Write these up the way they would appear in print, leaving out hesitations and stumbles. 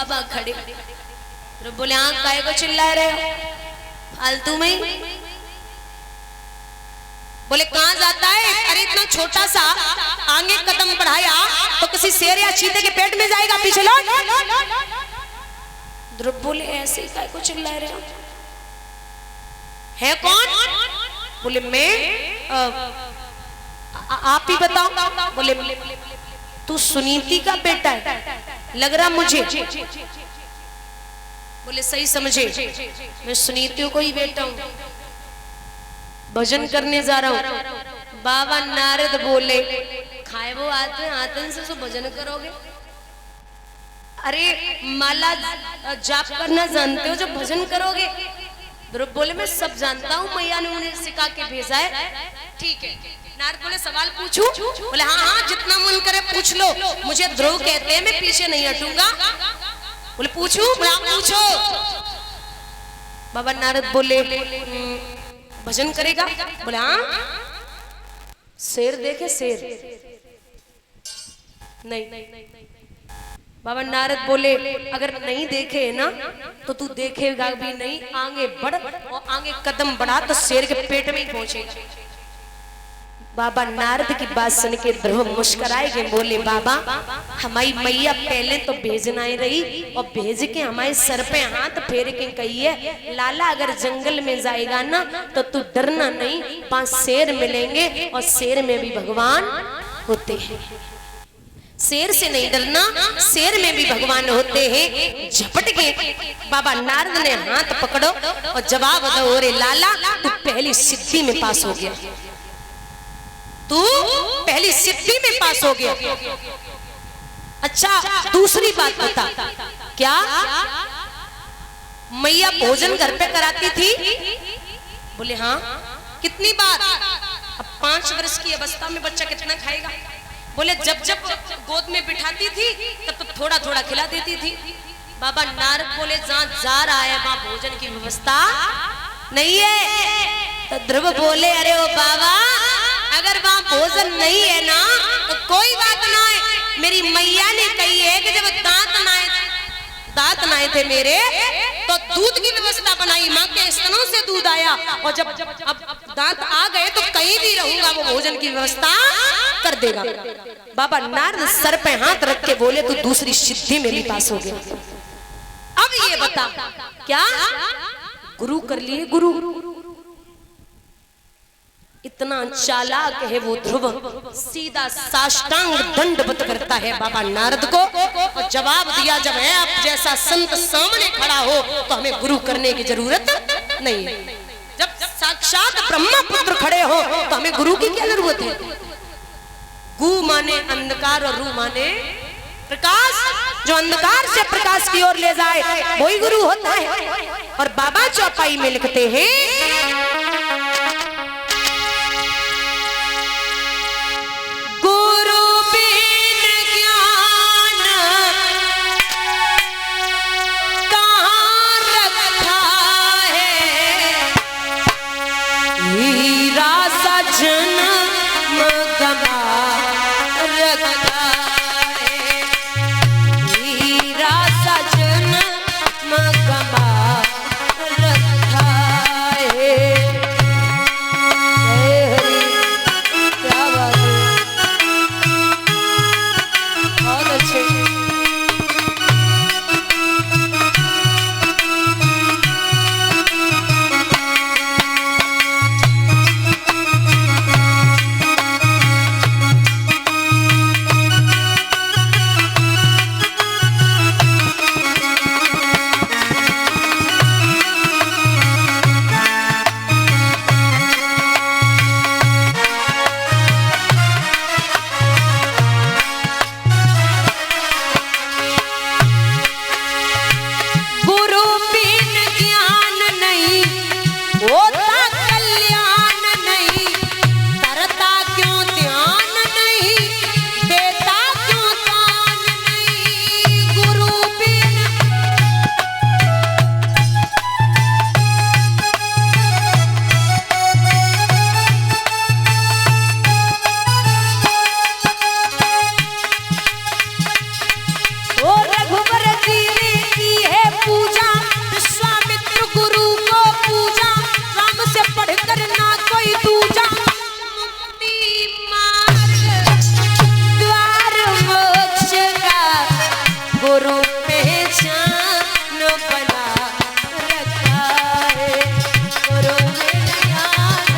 बाबा खड़े। तो बोले हाँ काहे को चिल्ला रहे हो फालतू में ही? बोले कहाँ जाता है? अरे इतना छोटा सा आगे कदम बढ़ाया तो किसी शेर या चीते के पेट में जाएगा, पीछे लौट। ध्रुव बोले ऐसे ही काहे को चिल्ला रहे हो? है कौन? बोले मैं आप ही बताओ। बोले तू सुनीति का बेटा है लग रहा मुझे। बोले सही समझे, मैं सुनीति को ही बेटा हूं, भजन करने जा रहा हूं। बाबा नारद बोले खाए वो आते आतन से तो भजन करोगे? अरे माला जाप करना जानते हो जो भजन करोगे? ध्रुव बोले मैं सब जानता हूँ, मैया ने उन्हें सिखा के भेजा है। ठीक है। नारद बोले सवाल पूछूं? बोले हाँ हाँ जितना मन करे पूछ लो, मुझे ध्रुव कहते हैं, मैं पीछे नहीं हटूंगा। बोले पूछूं? बोले आप पूछो। बाबा नारद बोले भजन करेगा? बोले हाँ। शेर देखे? शेर नहीं। बाबा नारद बोले अगर नहीं देखे ना तो तू देखेगा भी नहीं, आगे बढ़ और आगे कदम बढ़ा तो शेर के पेट में ही पहुंचेगा। बाबा नारद की बात सुन के ध्रुव मुस्कुराए गए, बोले बाबा हमारी मैया पहले तो भेजना ही रही और भेज के हमारे सर पे हाथ फेर के कही है लाला अगर जंगल में जाएगा ना तो तू डरना नहीं, 5 शेर मिलेंगे और शेर में भी भगवान होते हैं। शेर से नहीं डरना, शेर में भी भगवान होते हैं। झपट के बाबा नारद ने हाथ पकड़ो और जवाब दो, रे लाला तू पहली सिद्धि में पास हो गया, तू पहली सिद्धि में पास हो गया। अच्छा दूसरी बात बता, क्या मैया भोजन घर पे कराती थी? बोले हाँ। कितनी बार? अब 5 वर्ष की अवस्था में बच्चा कितना खाएगा? बोले जब जब गोद में बिठाती थी तब तो थोड़ा थोड़ा खिला देती थी। बाबा नारद बोले जहाँ जा रहा है वहां भोजन की व्यवस्था नहीं है। तो ध्रुव बोले अरे ओ बाबा अगर वहां भोजन नहीं है ना तो कोई बात ना है, मेरी मैया ने कही है कि जब दांत नाए थे मेरे तो दूध की व्यवस्था बनाई, माँ के स्तनों से दूध आया और जब अब दांत आ गए तो कहीं भी रहूंगा वो भोजन की व्यवस्था कर देगा। बाबा नारद सर पे हाथ रख के बोले तू दूसरी सिद्धि में भी पास हो गया। अब ये बता क्या गुरु कर लिए? गुरु इतना चालाक है वो ध्रुव, सीधा साष्टांग दंडवत करता है बाबा नारद को और जवाब दिया जब है आप जैसा संत सामने खड़ा हो तो हमें गुरु करने की जरूरत नहीं है। जब साक्षात ब्रह्मा पुत्र खड़े हो तो हमें गुरु की क्या जरूरत है? गु माने अंधकार और रू माने प्रकाश, जो अंधकार से प्रकाश की ओर ले जाए वही गुरु होता है। और बाबा चौपाई में लिखते हैं पहचान बना रखा है, गुरु ने ज्ञान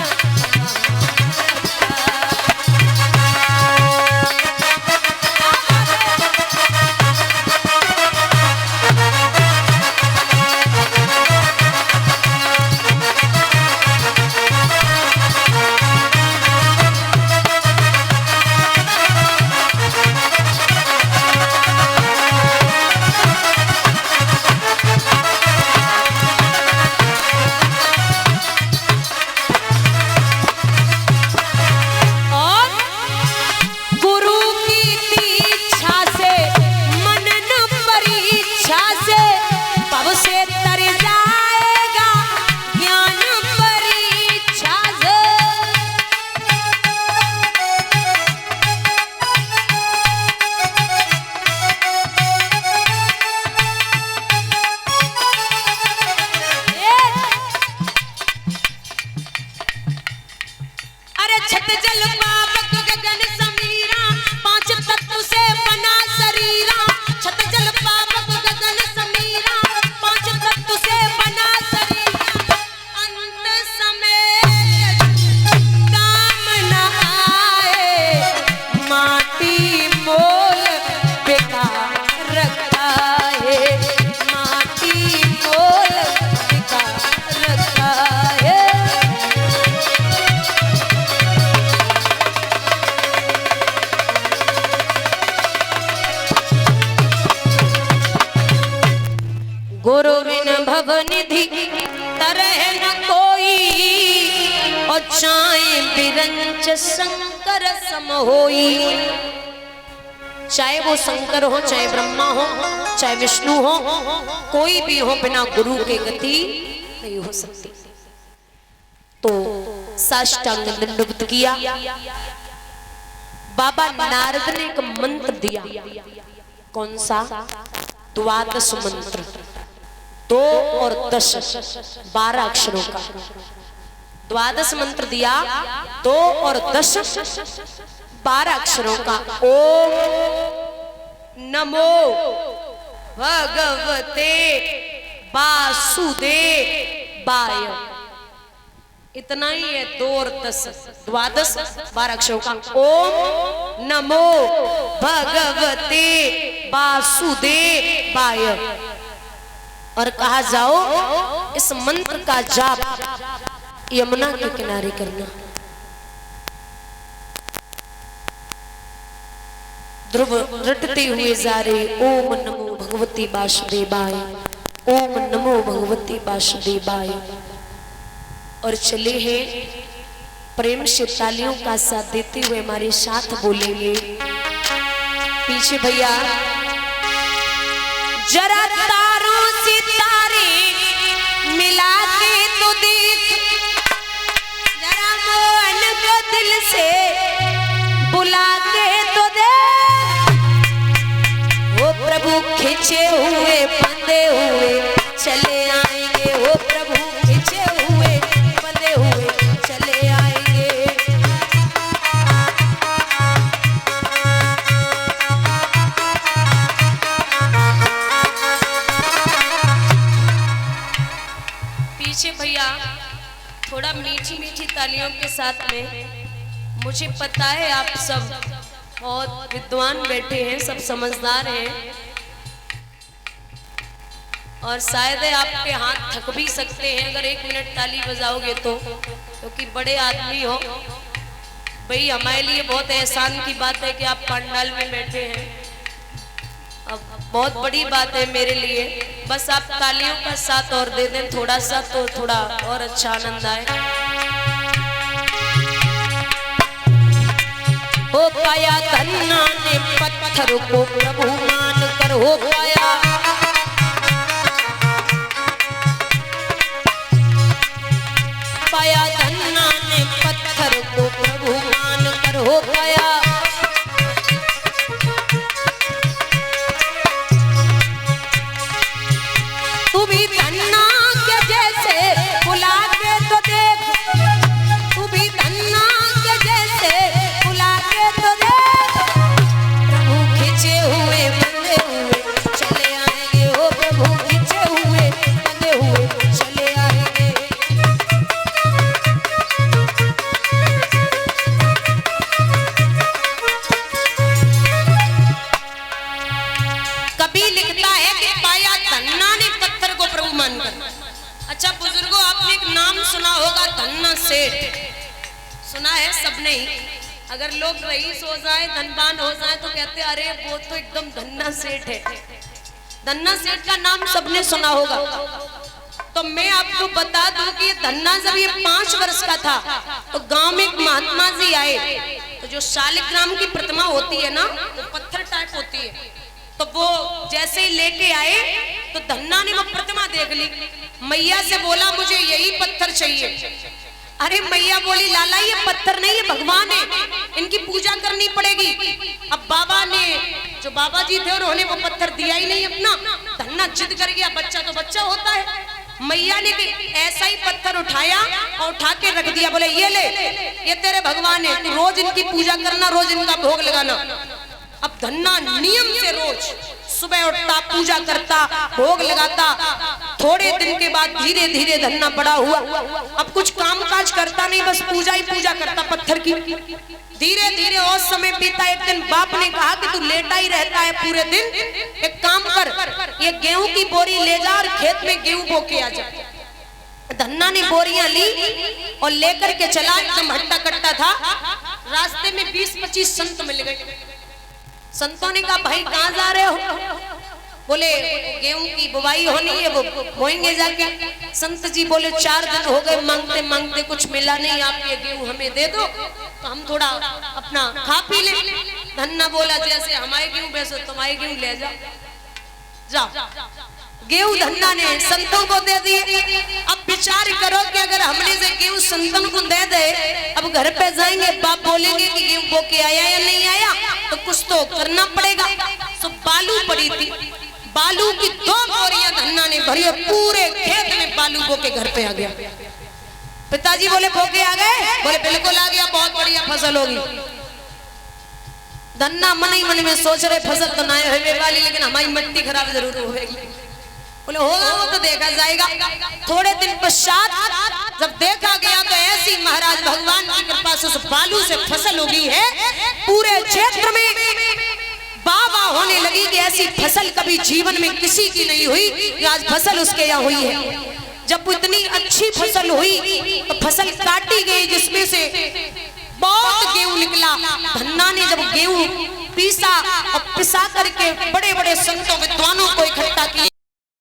छत जल पावक गगन समीरा, पांच तत्व से बना शरीरा। छत जल पावक गगन समीरा, पांच तत्व से बना शरीरा। अंत समय काम न आए, माटी मोल बेकार रखा है, माटी मोल बेकार रखा है। गुरु बिन भव निधि तरह न कोई, और चाहे बिरंच शंकर सम होई। चाहे वो शंकर हो, चाहे ब्रह्मा हो, चाहे विष्णु हो, कोई भी हो, बिना गुरु के गति नहीं हो सकती। तो साष्टांग दंडवत किया। बाबा नारद ने एक मंत्र दिया। कौन सा? द्वादश मंत्र, 2 और 10, 12 अक्षरों का द्वादश मंत्र दिया। 2 और 10, 12 अक्षरों का। ओम नमो भगवते वासुदेवाय। इतना ही है, 2 और 10, द्वादश 12 अक्षरों का। ओम नमो भगवते वासुदेवाय। और कहा जाओ इस मंत्र का जाप यमुना के किनारे करना। ध्रुव रटते हुए जा रहे, ओम नमो भगवती वासुदेवाय, ओम नमो भगवती वासुदेवाय। और चले हैं प्रेम से तालियों का साथ देते हुए हमारे साथ बोलेंगे। पीछे भैया जरा तारों सितारे मिला के तो देख, जरा मोहन को दिल से बुला के तो देख। वो प्रभु खिंचे हुए बंधे हुए चले आएंगे, वो प्रभु खिंचे हुए बंधे हुए चले आएंगे। पीछे भैया थोड़ा मीठी मीठी तालियों के साथ में। मुझे पता है आप सब बहुत विद्वान बैठे हैं, सब समझदार हैं, और शायद आपके हाथ थक भी सकते हैं अगर 1 मिनट ताली बजाओगे तो, क्योंकि बड़े आदमी हो। भाई हमारे लिए बहुत एहसान की बात है कि आप पंडाल में बैठे हैं, अब बहुत बड़ी बात है मेरे लिए। बस आप तालियों का साथ और दे दें थोड़ा सा, तो थोड़ा और अच्छा आनंद आए। हो पाया धन्ना ने पत्थर को प्रभु मान कर, हो पाया पाया धन्ना ने पत्थर को प्रभु मान कर, हो पाया तू भी धन्ना के जैसे बुला के तो देख, तू भी धन्ना के जैसे बुला के तो देख। प्रभु खिंचे हुए बंधे हुए चले सेठ, सुना है सबने ही। अगर लोग रईस हो जाए, धनवान हो जाए तो कहते हैं अरे वो तो एकदम धन्ना सेठ है। धन्ना सेठ का नाम सबने सुना होगा। तो मैं आपको बता दूं कि धन्ना जब ये 5 वर्ष का था तो गांव में एक महात्मा जी आए। तो जो शालिग्राम की प्रतिमा होती है ना, वो पत्थर टाइप होती है, तो वो जैसे ही लेके आए तो धन्ना ने वो प्रतिमा देख ली। मैया से बोला मुझे यही पत्थर चाहिए। अरे मैया बोली लाला ये पत्थर नहीं, ये भगवान है, इनकी पूजा करनी पड़ेगी। अब बाबा ने, जो बाबा जी थे उन्होंने वो पत्थर दिया ही नहीं अपना। धन्ना जिद कर गया, बच्चा तो बच्चा होता है। मैया ने ऐसा ही पत्थर उठाया और उठा के रख दिया, बोले ये ले, ये तेरे भगवान है, तू रोज इनकी पूजा करना, रोज इनका भोग लगाना। अब धन्ना नियम से रोज सुबह उठता, पूजा करता, भोग लगाता। थोड़े दिन के बाद धीरे धीरे धन्ना बड़ा हुआ। अब कुछ काम काज करता नहीं, बस पूजा ही पूजा करता पत्थर की। धीरे धीरे और समय बीता। एक दिन बाप ने कहा कि तू लेटा ही रहता है पूरे दिन, एक काम कर, ये गेहूं की बोरी ले जा और खेत में गेहूं बो के आ जा। धन्ना ने बोरियां ली और लेकर के चला, एकदम हट्टा कट्टा था। रास्ते में 20-25 संत मिल गए। संतों ने कहा भाई कहाँ जा रहे हो? बोले गेहूं की बुवाई होनी है, वो बोएंगे जाके। संत जी बोले 4 दिन हो गए मांगते मांगते कुछ मिला नहीं, आप ये गेहूं हमें दे दो तो हम थोड़ा अपना खा पी ले। धन्ना बोला जैसे हमारे गेहूं वैसे तुम्हारे गेहूं ले जाओ, जाओ। गेहूं धन्ना ने संतों को दे दिए। अब विचार करो कि अगर हमने से गेहूं संतों को दे दे, अब घर पे जाएंगे, बाप बोलेंगे कि गेहूं बो के आया या नहीं आया, तो कुछ तो करना पड़ेगा। तो बालू पड़ी थी, बालू की 2 बोरियां धन्ना ने भरी और पूरे खेत में बालू बो के घर पे आ गया। पिताजी बोले बो के आ गए? बोले बिल्कुल आ गया, बहुत बढ़िया फसल होगी। धन्ना मन ही मन में सोच रहे फसल तो ना होने वाली, लेकिन हमारी मिट्टी खराब जरूर होगी। बोले होगा वो तो देखा जाएगा। थोड़े दिन पश्चात जब देखा गया तो ऐसी महाराज भगवान की कृपा से उस बालू से फसल उगी है, पूरे क्षेत्र में बाबा होने लगी कि ऐसी फसल कभी जीवन में किसी की नहीं हुई, आज फसल उसके यहाँ हुई है। जब इतनी अच्छी फसल हुई तो फसल काटी गई, जिसमें से बहुत गेहूं निकला। धन्ना ने जब गेहूं पीसा और पिसा करके बड़े बड़े संतों विद्वानों को इकट्ठा किया।